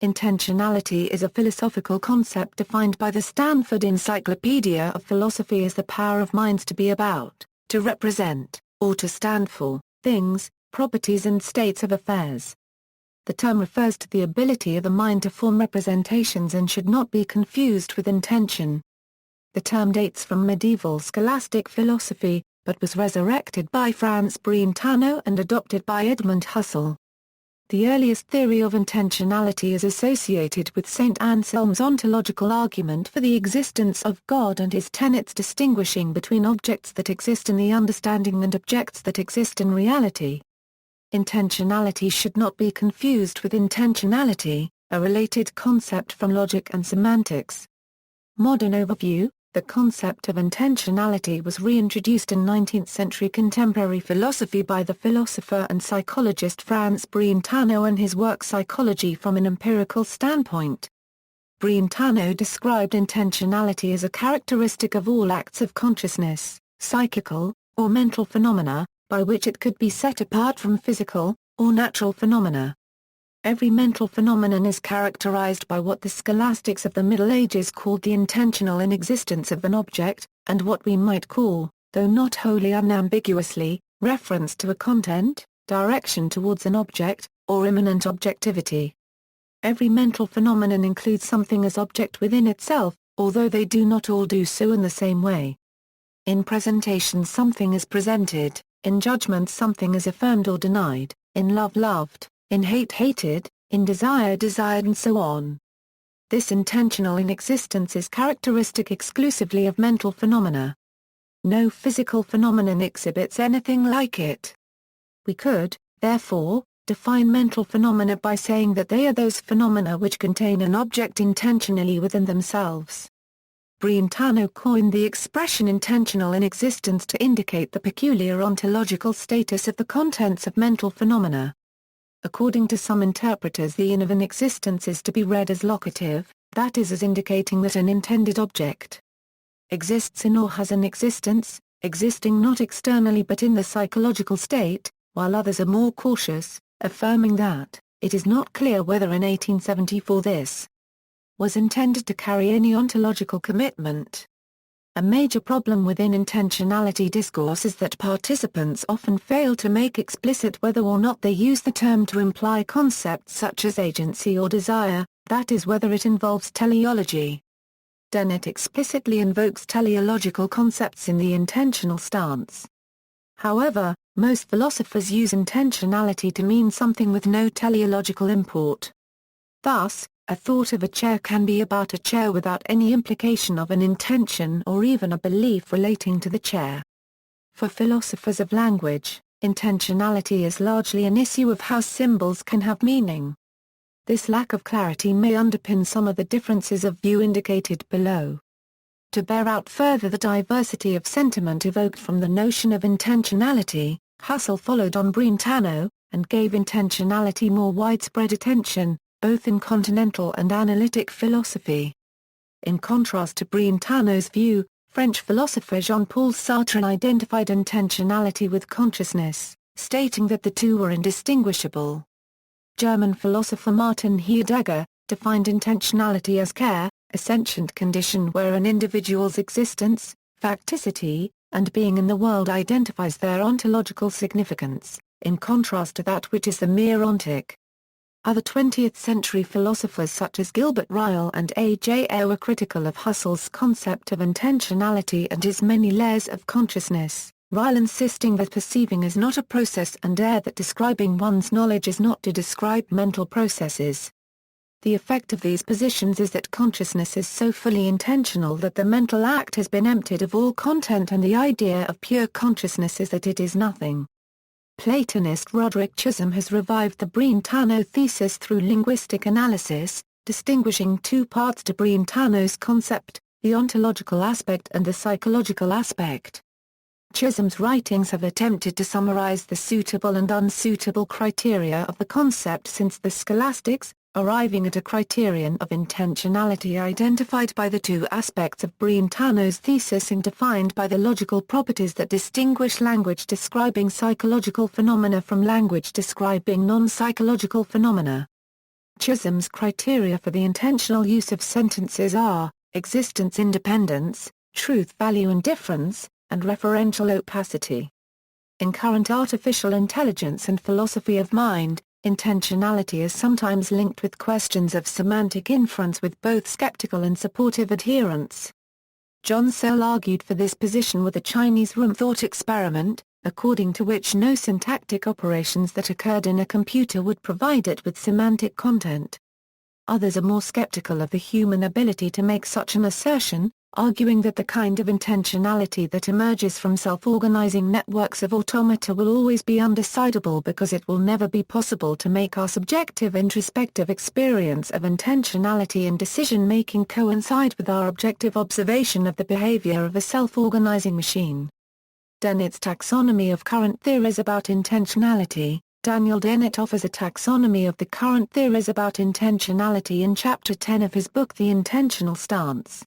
Intentionality is a philosophical concept defined by the Stanford Encyclopedia of Philosophy as the power of minds to be about, to represent, or to stand for, things, properties and states of affairs. The term refers to the ability of the mind to form representations and should not be confused with intention. The term dates from medieval scholastic philosophy, but was resurrected by Franz Brentano and adopted by Edmund Husserl. The earliest theory of intentionality is associated with St. Anselm's ontological argument for the existence of God and his tenets distinguishing between objects that exist in the understanding and objects that exist in reality. Intentionality should not be confused with intentionality, a related concept from logic and semantics. Modern overview: the concept of intentionality was reintroduced in 19th-century contemporary philosophy by the philosopher and psychologist Franz Brentano in his work Psychology from an Empirical Standpoint. Brentano described intentionality as a characteristic of all acts of consciousness, psychical, or mental phenomena, by which it could be set apart from physical, or natural phenomena. Every mental phenomenon is characterized by what the scholastics of the Middle Ages called the intentional inexistence of an object, and what we might call, though not wholly unambiguously, reference to a content, direction towards an object, or immanent objectivity. Every mental phenomenon includes something as object within itself, although they do not all do so in the same way. In presentation something is presented, in judgment something is affirmed or denied, in love loved, in hate hated, in desire desired and so on. This intentional inexistence is characteristic exclusively of mental phenomena. No physical phenomenon exhibits anything like it. We could, therefore, define mental phenomena by saying that they are those phenomena which contain an object intentionally within themselves. Brentano coined the expression intentional inexistence to indicate the peculiar ontological status of the contents of mental phenomena. According to some interpreters, the in of an existence is to be read as locative, that is, as indicating that an intended object exists in or has an existence, existing not externally but in the psychological state, while others are more cautious, affirming that it is not clear whether in 1874 this was intended to carry any ontological commitment. A major problem within intentionality discourse is that participants often fail to make explicit whether or not they use the term to imply concepts such as agency or desire, that is, whether it involves teleology. Dennett explicitly invokes teleological concepts in the intentional stance. However, most philosophers use intentionality to mean something with no teleological import. Thus, a thought of a chair can be about a chair without any implication of an intention or even a belief relating to the chair. For philosophers of language, intentionality is largely an issue of how symbols can have meaning. This lack of clarity may underpin some of the differences of view indicated below. To bear out further the diversity of sentiment evoked from the notion of intentionality, Husserl followed on Brentano, and gave intentionality more widespread attention, both in continental and analytic philosophy. In contrast to Brentano's view, French philosopher Jean-Paul Sartre identified intentionality with consciousness, stating that the two were indistinguishable. German philosopher Martin Heidegger defined intentionality as care, a sentient condition where an individual's existence, facticity, and being in the world identifies their ontological significance, in contrast to that which is the mere ontic. Other 20th-century philosophers such as Gilbert Ryle and A.J. Ayer were critical of Husserl's concept of intentionality and his many layers of consciousness, Ryle insisting that perceiving is not a process and Ayer that describing one's knowledge is not to describe mental processes. The effect of these positions is that consciousness is so fully intentional that the mental act has been emptied of all content, and the idea of pure consciousness is that it is nothing. Platonist Roderick Chisholm has revived the Brentano thesis through linguistic analysis, distinguishing two parts to Brentano's concept, the ontological aspect and the psychological aspect. Chisholm's writings have attempted to summarize the suitable and unsuitable criteria of the concept since the scholastics, arriving at a criterion of intentionality identified by the two aspects of Brentano's thesis and defined by the logical properties that distinguish language describing psychological phenomena from language describing non-psychological phenomena. Chisholm's criteria for the intentional use of sentences are existence independence, truth value indifference, and referential opacity. In current artificial intelligence and philosophy of mind, intentionality is sometimes linked with questions of semantic inference with both skeptical and supportive adherents. John Searle argued for this position with the Chinese room thought experiment, according to which no syntactic operations that occurred in a computer would provide it with semantic content. Others are more skeptical of the human ability to make such an assertion, arguing that the kind of intentionality that emerges from self-organizing networks of automata will always be undecidable because it will never be possible to make our subjective introspective experience of intentionality in decision-making coincide with our objective observation of the behavior of a self-organizing machine. Dennett's taxonomy of current theories about intentionality. Daniel Dennett offers a taxonomy of the current theories about intentionality in Chapter 10 of his book The Intentional Stance.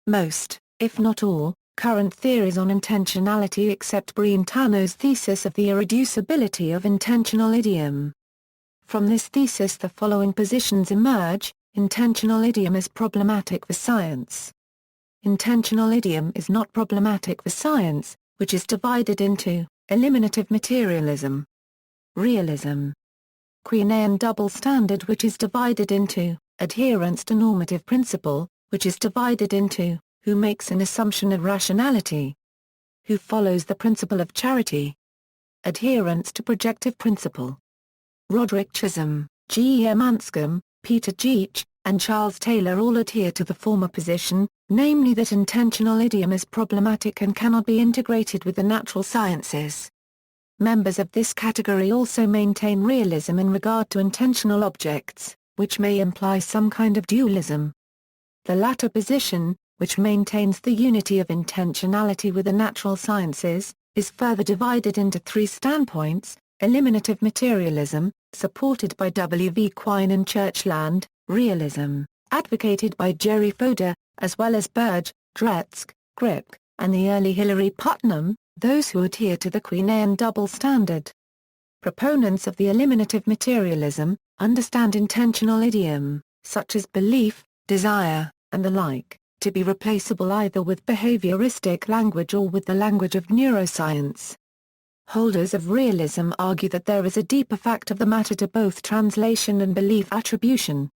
Most, if not all, current theories on intentionality accept Brentano's thesis of the irreducibility of intentional idiom. From this thesis the following positions emerge: intentional idiom is problematic for science. Intentional idiom is not problematic for science, which is divided into eliminative materialism, realism, Queenayan double standard, which is divided into adherence to normative principle, which is divided into who makes an assumption of rationality, who follows the principle of charity, adherence to projective principle. Roderick Chisholm, G. E. M. Anscombe, Peter Geach, and Charles Taylor all adhere to the former position, namely that intentional idiom is problematic and cannot be integrated with the natural sciences. Members of this category also maintain realism in regard to intentional objects, which may imply some kind of dualism. The latter position, which maintains the unity of intentionality with the natural sciences, is further divided into three standpoints: eliminative materialism, supported by W. V. Quine and Churchland; realism, advocated by Jerry Fodor, as well as Burge, Dretske, Gripke, and the early Hilary Putnam, those who adhere to the Queenayan double standard. Proponents of the eliminative materialism understand intentional idiom, such as belief, desire, and the like, to be replaceable either with behavioristic language or with the language of neuroscience. Holders of realism argue that there is a deeper fact of the matter to both translation and belief attribution.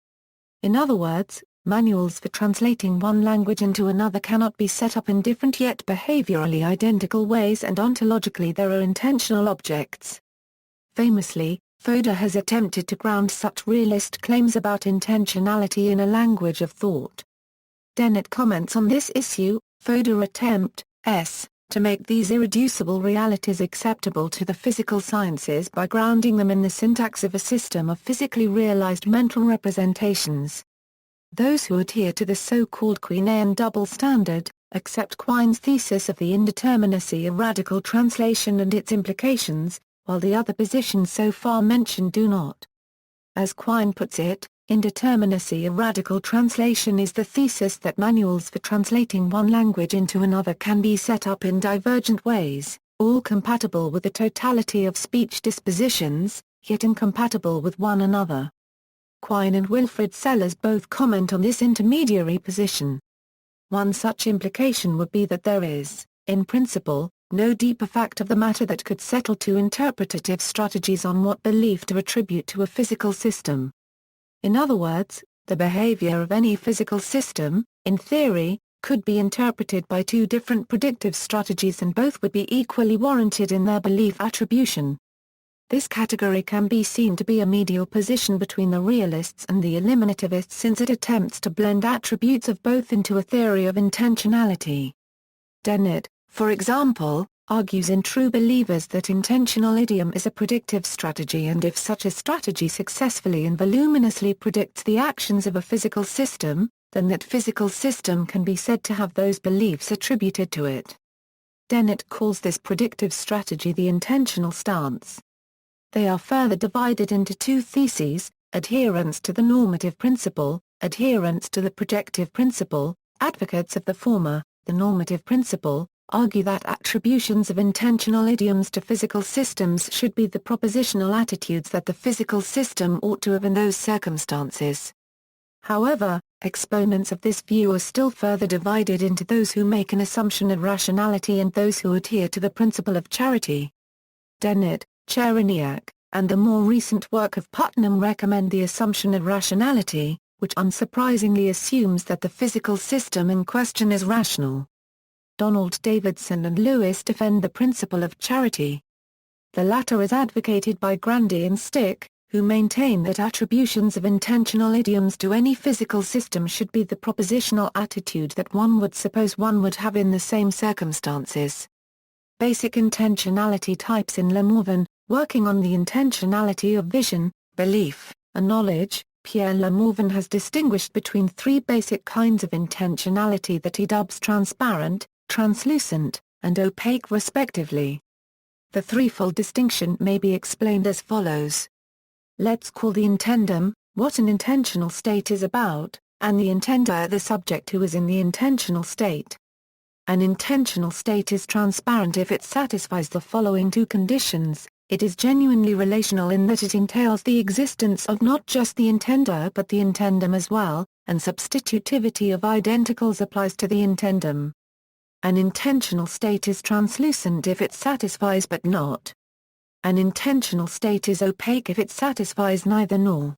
In other words, manuals for translating one language into another cannot be set up in different yet behaviorally identical ways, and ontologically there are intentional objects. Famously, Fodor has attempted to ground such realist claims about intentionality in a language of thought. Dennett comments on this issue: Fodor attempts to make these irreducible realities acceptable to the physical sciences by grounding them in the syntax of a system of physically realized mental representations. Those who adhere to the so-called Queenayan double standard accept Quine's thesis of the indeterminacy of radical translation and its implications, while the other positions so far mentioned do not. As Quine puts it, indeterminacy of radical translation is the thesis that manuals for translating one language into another can be set up in divergent ways, all compatible with the totality of speech dispositions, yet incompatible with one another. Quine and Wilfrid Sellers both comment on this intermediary position. One such implication would be that there is, in principle, no deeper fact of the matter that could settle to interpretative strategies on what belief to attribute to a physical system. In other words, the behavior of any physical system, in theory, could be interpreted by two different predictive strategies, and both would be equally warranted in their belief attribution. This category can be seen to be a medial position between the realists and the eliminativists, since it attempts to blend attributes of both into a theory of intentionality. Dennett, for example, argues in True Believers that intentional idiom is a predictive strategy, and if such a strategy successfully and voluminously predicts the actions of a physical system, then that physical system can be said to have those beliefs attributed to it. Dennett calls this predictive strategy the intentional stance. They are further divided into two theses: adherence to the normative principle, adherence to the projective principle. Advocates of the former, the normative principle, argue that attributions of intentional idioms to physical systems should be the propositional attitudes that the physical system ought to have in those circumstances. However, exponents of this view are still further divided into those who make an assumption of rationality and those who adhere to the principle of charity. Dennett, Chereniak, and the more recent work of Putnam recommend the assumption of rationality, which unsurprisingly assumes that the physical system in question is rational. Donald Davidson and Lewis defend the principle of charity. The latter is advocated by Grandy and Stick, who maintain that attributions of intentional idioms to any physical system should be the propositional attitude that one would suppose one would have in the same circumstances. Basic intentionality types in Le Morvan, working on the intentionality of vision, belief, and knowledge, Pierre Le Morvan has distinguished between three basic kinds of intentionality that he dubs transparent, translucent, and opaque respectively. The threefold distinction may be explained as follows. Let's call the intendum, what an intentional state is about, and the intender the subject who is in the intentional state. An intentional state is transparent if it satisfies the following two conditions. It is genuinely relational in that it entails the existence of not just the intender but the intendum as well, and substitutivity of identicals applies to the intendum. An intentional state is translucent if it satisfies but not. An intentional state is opaque if it satisfies neither nor.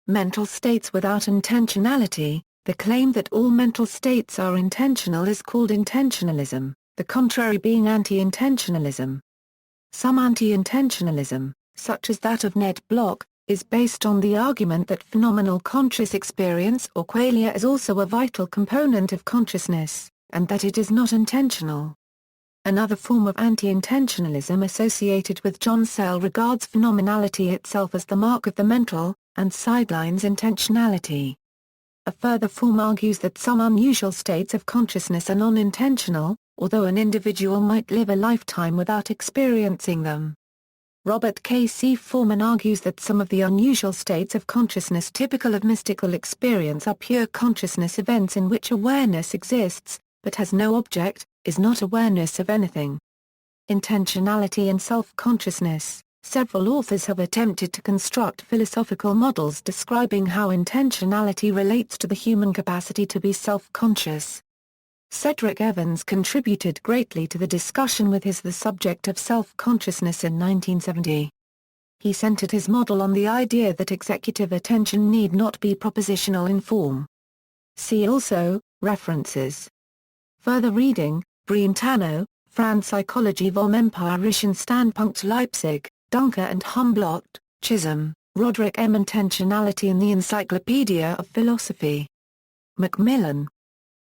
Mental states without intentionality. The claim that all mental states are intentional is called intentionalism, the contrary being anti-intentionalism. Some anti-intentionalism, such as that of Ned Block, is based on the argument that phenomenal conscious experience or qualia is also a vital component of consciousness, and that it is not intentional. Another form of anti-intentionalism associated with John Searle regards phenomenality itself as the mark of the mental, and sidelines intentionality. A further form argues that some unusual states of consciousness are non-intentional, although an individual might live a lifetime without experiencing them. Robert K. C. Foreman argues that some of the unusual states of consciousness typical of mystical experience are pure consciousness events in which awareness exists, but has no object, is not awareness of anything. Intentionality and self-consciousness. Several authors have attempted to construct philosophical models describing how intentionality relates to the human capacity to be self-conscious. Cedric Evans contributed greatly to the discussion with his The Subject of Self-Consciousness in 1970. He centered his model on the idea that executive attention need not be propositional in form. See also, references. Further reading, Brentano, Franz Psychologie vom empirischen Standpunkt Leipzig, Dunker and Humblot, Chisholm, Roderick M. Intentionality in the Encyclopedia of Philosophy. Macmillan.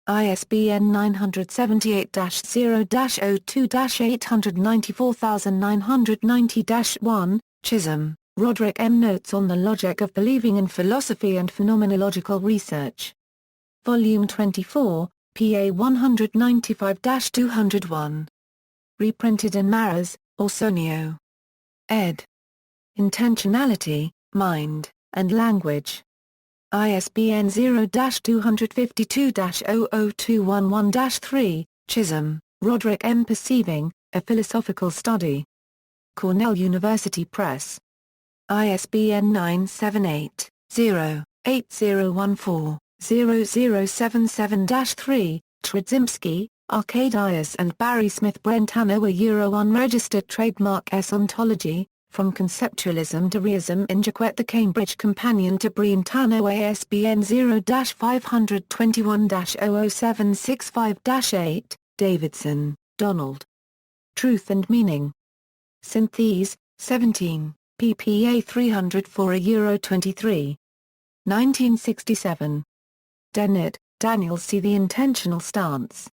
ISBN 978-0-02-894990-1, Chisholm, Roderick M. Notes on the Logic of Believing in Philosophy and Phenomenological Research. Volume 24, PA 195-201. Reprinted in Maras, Orsonio. Ed. Intentionality, Mind, and Language. ISBN 0-252-00211-3, Chisholm, Roderick M. Perceiving, A Philosophical Study. Cornell University Press. ISBN 978-0-8014-0077-3, Trzymski, Arkadius and Barry Smith. Brentano, a Euro-unregistered trademark S. Ontology, From Conceptualism to Reism in Jacquet. The Cambridge Companion to Brentano, ISBN 0-521-00765-8, Davidson, Donald. Truth and Meaning. Synthese, 17, ppA 304 Euro-23. 1967. Dennett, Daniel C. The Intentional Stance.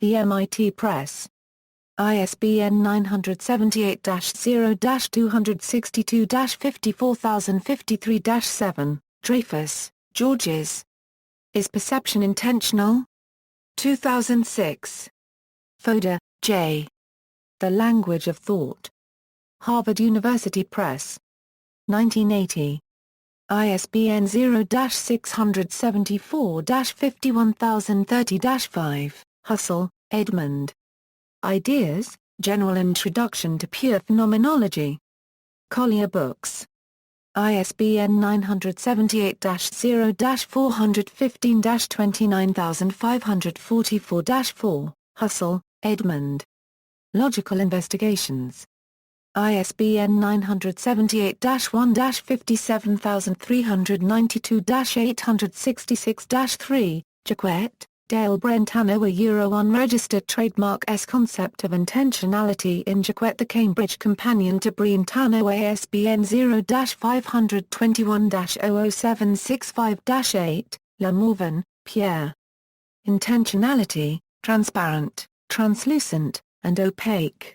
The MIT Press. ISBN 978-0-262-54053-7, Dreyfus, Georges. Is Perception Intentional? 2006. Fodor, J. The Language of Thought. Harvard University Press. 1980. ISBN 0-674-51030-5, Husserl, Edmund. Ideas, General Introduction to Pure Phenomenology. Collier Books. ISBN 978-0-415-29544-4, Husserl, Edmund. Logical Investigations. ISBN 978-1-57392-866-3, Jacquet, Dale Brentano. A unregistered trademark S. Concept of Intentionality in Jacquet. The Cambridge Companion to Brentano. ISBN 0-521-00765-8, Le Morvan, Pierre. Intentionality, Transparent, Translucent, and Opaque.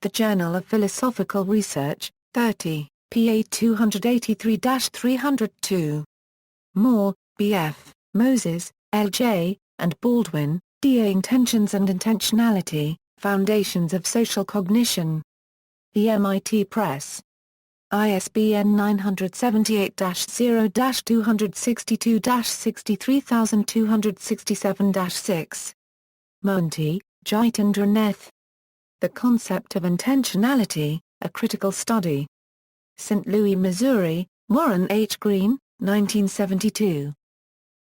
The Journal of Philosophical Research, 30, pa 283-302. Moore, B.F., Moses, L.J., and Baldwin, D.A. Intentions and Intentionality, Foundations of Social Cognition. The MIT Press. ISBN 978-0-262-63267-6. Monti, Jitendranath. The Concept of Intentionality, A Critical Study. St. Louis, Missouri, Warren H. Green, 1972.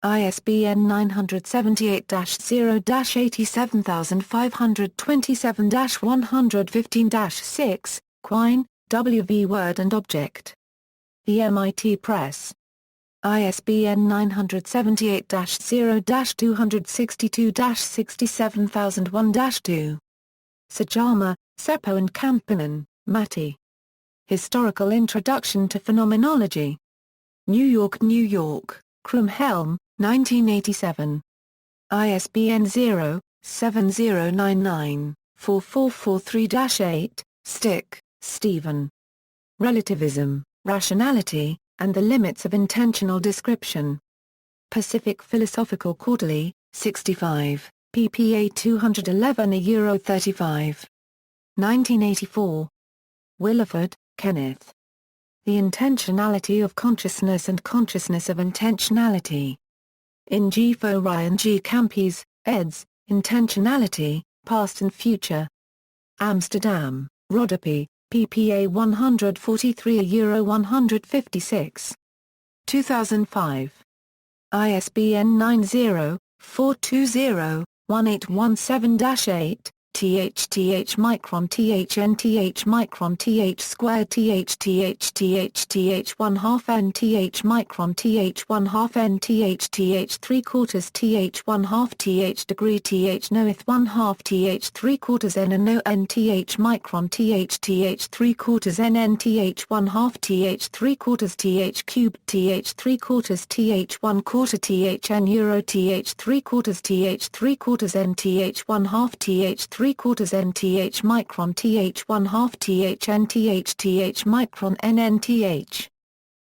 ISBN 978-87527-115-6, Quine, W. V. Word and Object. The MIT Press. ISBN 978-0-262-671-2. Sajama, Seppo and Kampanen, Matti. Historical Introduction to Phenomenology. New York, New York, Krumhelm, 1987. ISBN 0-7099-4443-8, Stick, Stephen. Relativism, Rationality, and the Limits of Intentional Description. Pacific Philosophical Quarterly, 65, ppA 211 €35. 1984. Willeford, Kenneth. The Intentionality of Consciousness and Consciousness of Intentionality. In G. Fowry and G. Campes, eds., Intentionality, Past and Future. Amsterdam, Rodopi, ppA 143 €156. 2005. ISBN 90-420-1817-8, THTH micron THNTH micron TH squared THTH 1 half NTH micron TH 1 half NTH 3 quarters TH 1 half TH degree TH knoweth 1 half TH 3 quarters N and no NTH micron TH 3 quarters N NTH 1 half TH 3 quarters TH cubed TH 3 quarters TH 1 quarter TH N euro TH 3 quarters TH 3 quarters NTH 1 half TH 3 quarters NTH micron TH 1 half TH NTH micron NNTH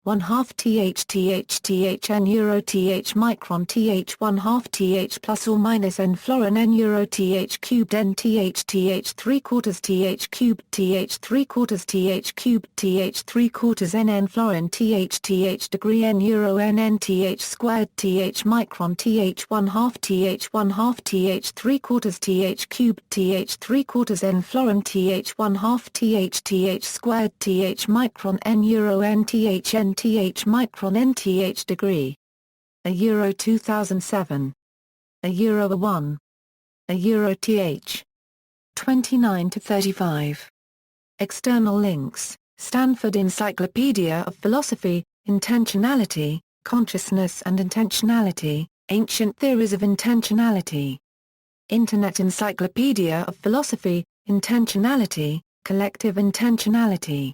1 half TH N euro TH micron TH 1 half TH plus or minus N florin N euro TH cubed NTH 3 quarters TH cubed TH 3 quarters TH cubed TH 3 quarters NN florin TH degree N euro NNTH squared TH micron TH 1 half TH 3 quarters TH cubed TH 3 quarters N florin TH 1 half TH squared TH micron N euro NTH micron NTH degree. A Euro 2007. A Euro 1. A Euro TH. 29-35. External links, Stanford Encyclopedia of Philosophy, Intentionality, Consciousness and Intentionality, Ancient Theories of Intentionality. Internet Encyclopedia of Philosophy, Intentionality, Collective Intentionality.